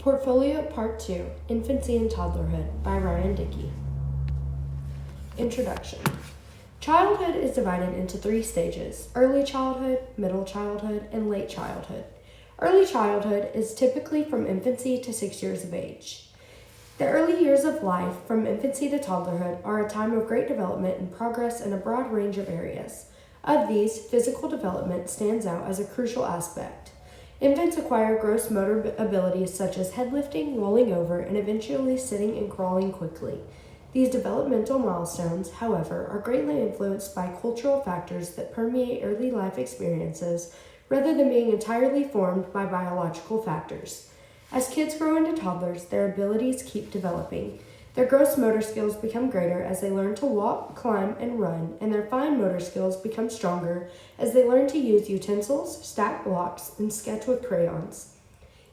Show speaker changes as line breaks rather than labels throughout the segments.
Portfolio Part 2, Infancy and Toddlerhood by Ryane Dickey. Introduction. Childhood is divided into 3 stages: early childhood, middle childhood, and late childhood. Early childhood is typically from infancy to 6 years of age. The early years of life, from infancy to toddlerhood, are a time of great development and progress in a broad range of areas. Of these, physical development stands out as a crucial aspect. Infants acquire gross motor abilities such as headlifting, rolling over, and eventually sitting and crawling quickly. These developmental milestones, however, are greatly influenced by cultural factors that permeate early life experiences rather than being entirely formed by biological factors. As kids grow into toddlers, their abilities keep developing. Their gross motor skills become greater as they learn to walk, climb, and run, and their fine motor skills become stronger as they learn to use utensils, stack blocks, and sketch with crayons.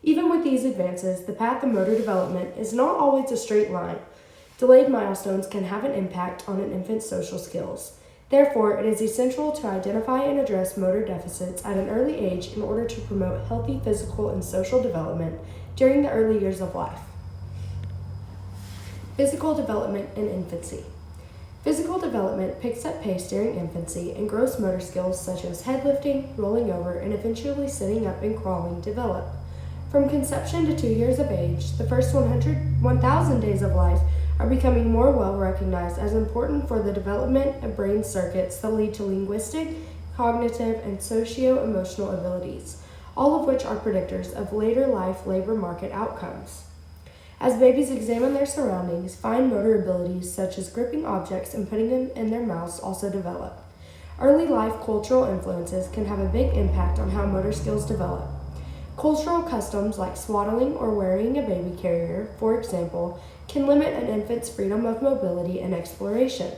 Even with these advances, the path of motor development is not always a straight line. Delayed milestones can have an impact on an infant's social skills. Therefore, it is essential to identify and address motor deficits at an early age in order to promote healthy physical and social development during the early years of life. Physical development in infancy. Physical development picks up pace during infancy, and gross motor skills such as headlifting, rolling over, and eventually sitting up and crawling develop. From conception to 2 years of age, the first 1,000 days of life are becoming more well recognized as important for the development of brain circuits that lead to linguistic, cognitive, and socio-emotional abilities, all of which are predictors of later life labor market outcomes. As babies examine their surroundings, fine motor abilities such as gripping objects and putting them in their mouths also develop. Early life cultural influences can have a big impact on how motor skills develop. Cultural customs like swaddling or wearing a baby carrier, for example, can limit an infant's freedom of mobility and exploration.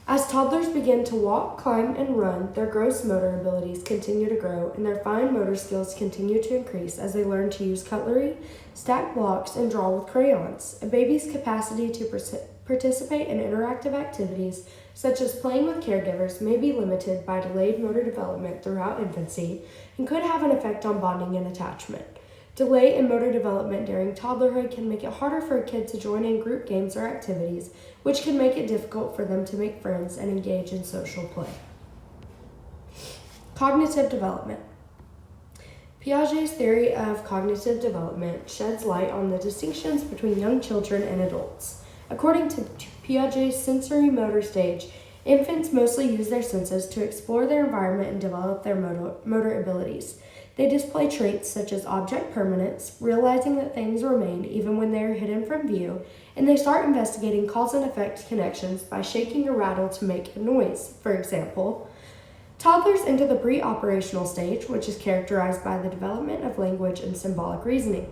As toddlers begin to walk, climb, and run, their gross motor abilities continue to grow, and their fine motor skills continue to increase as they learn to use cutlery, stack blocks, and draw with crayons. A baby's capacity to participate in interactive activities, such as playing with caregivers, may be limited by delayed motor development throughout infancy and could have an effect on bonding and attachment. Delay in motor development during toddlerhood can make it harder for a kid to join in group games or activities, which can make it difficult for them to make friends and engage in social play. Cognitive development. Piaget's theory of cognitive development sheds light on the distinctions between young children and adults. According to Piaget's sensory motor stage, infants mostly use their senses to explore their environment and develop their motor abilities. They display traits such as object permanence, realizing that things remain even when they are hidden from view, and they start investigating cause and effect connections by shaking a rattle to make a noise, for example. Toddlers enter the pre-operational stage, which is characterized by the development of language and symbolic reasoning.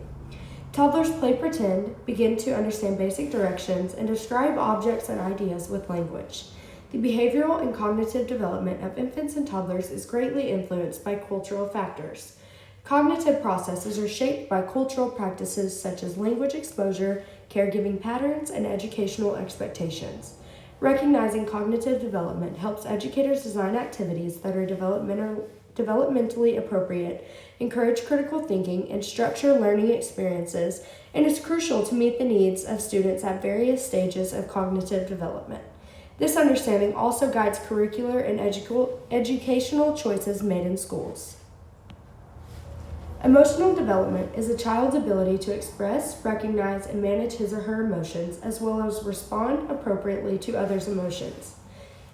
Toddlers play pretend, begin to understand basic directions, and describe objects and ideas with language. The behavioral and cognitive development of infants and toddlers is greatly influenced by cultural factors. Cognitive processes are shaped by cultural practices such as language exposure, caregiving patterns, and educational expectations. Recognizing cognitive development helps educators design activities that are developmentally appropriate, encourage critical thinking, and structure learning experiences, and is crucial to meet the needs of students at various stages of cognitive development. This understanding also guides curricular and educational choices made in schools. Emotional development is a child's ability to express, recognize, and manage his or her emotions, as well as respond appropriately to others' emotions.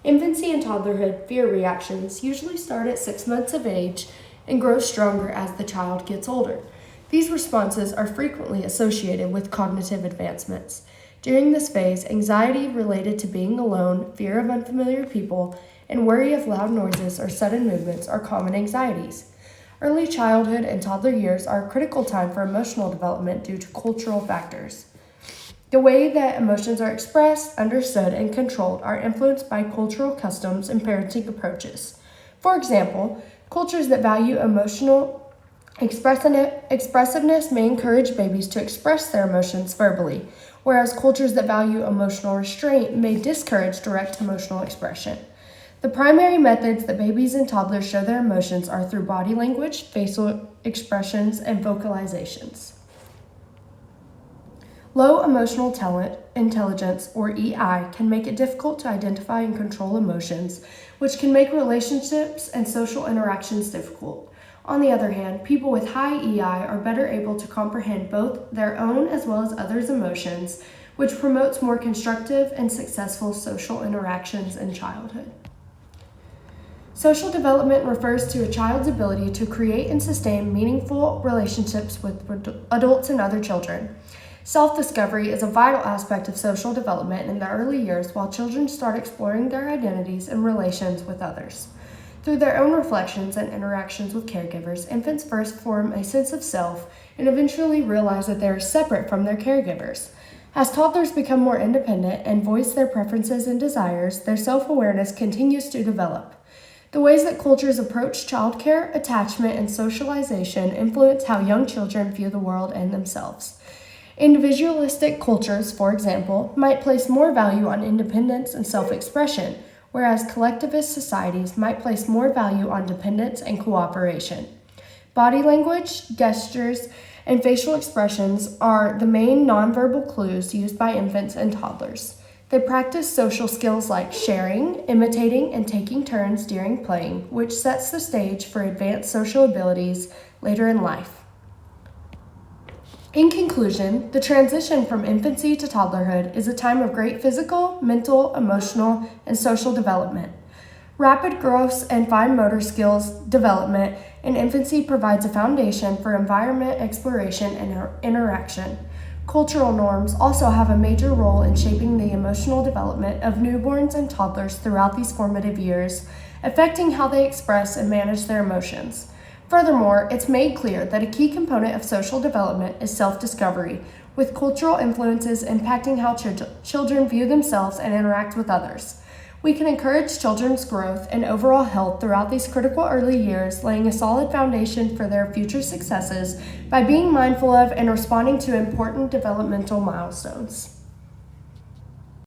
Infancy and toddlerhood fear reactions usually start at 6 months of age and grow stronger as the child gets older. These responses are frequently associated with cognitive advancements. During this phase, anxiety related to being alone, fear of unfamiliar people, and worry of loud noises or sudden movements are common anxieties. Early childhood and toddler years are a critical time for emotional development due to cultural factors. The way that emotions are expressed, understood, and controlled are influenced by cultural customs and parenting approaches. For example, cultures that value emotional expressiveness may encourage babies to express their emotions verbally, whereas cultures that value emotional restraint may discourage direct emotional expression. The primary methods that babies and toddlers show their emotions are through body language, facial expressions, and vocalizations. Low emotional intelligence, or EI, can make it difficult to identify and control emotions, which can make relationships and social interactions difficult. On the other hand, people with high EI are better able to comprehend both their own as well as others' emotions, which promotes more constructive and successful social interactions in childhood. Social development refers to a child's ability to create and sustain meaningful relationships with adults and other children. Self-discovery is a vital aspect of social development in the early years while children start exploring their identities and relations with others. Through their own reflections and interactions with caregivers, infants first form a sense of self and eventually realize that they are separate from their caregivers. As toddlers become more independent and voice their preferences and desires, their self-awareness continues to develop. The ways that cultures approach childcare, attachment, and socialization influence how young children view the world and themselves. Individualistic cultures, for example, might place more value on independence and self-expression, whereas collectivist societies might place more value on dependence and cooperation. Body language, gestures, and facial expressions are the main nonverbal clues used by infants and toddlers. They practice social skills like sharing, imitating, and taking turns during playing, which sets the stage for advanced social abilities later in life. In conclusion, the transition from infancy to toddlerhood is a time of great physical, mental, emotional, and social development. Rapid growth and fine motor skills development in infancy provides a foundation for environment exploration and interaction. Cultural norms also have a major role in shaping the emotional development of newborns and toddlers throughout these formative years, affecting how they express and manage their emotions. Furthermore, it's made clear that a key component of social development is self-discovery, with cultural influences impacting how children view themselves and interact with others. We can encourage children's growth and overall health throughout these critical early years, laying a solid foundation for their future successes by being mindful of and responding to important developmental milestones.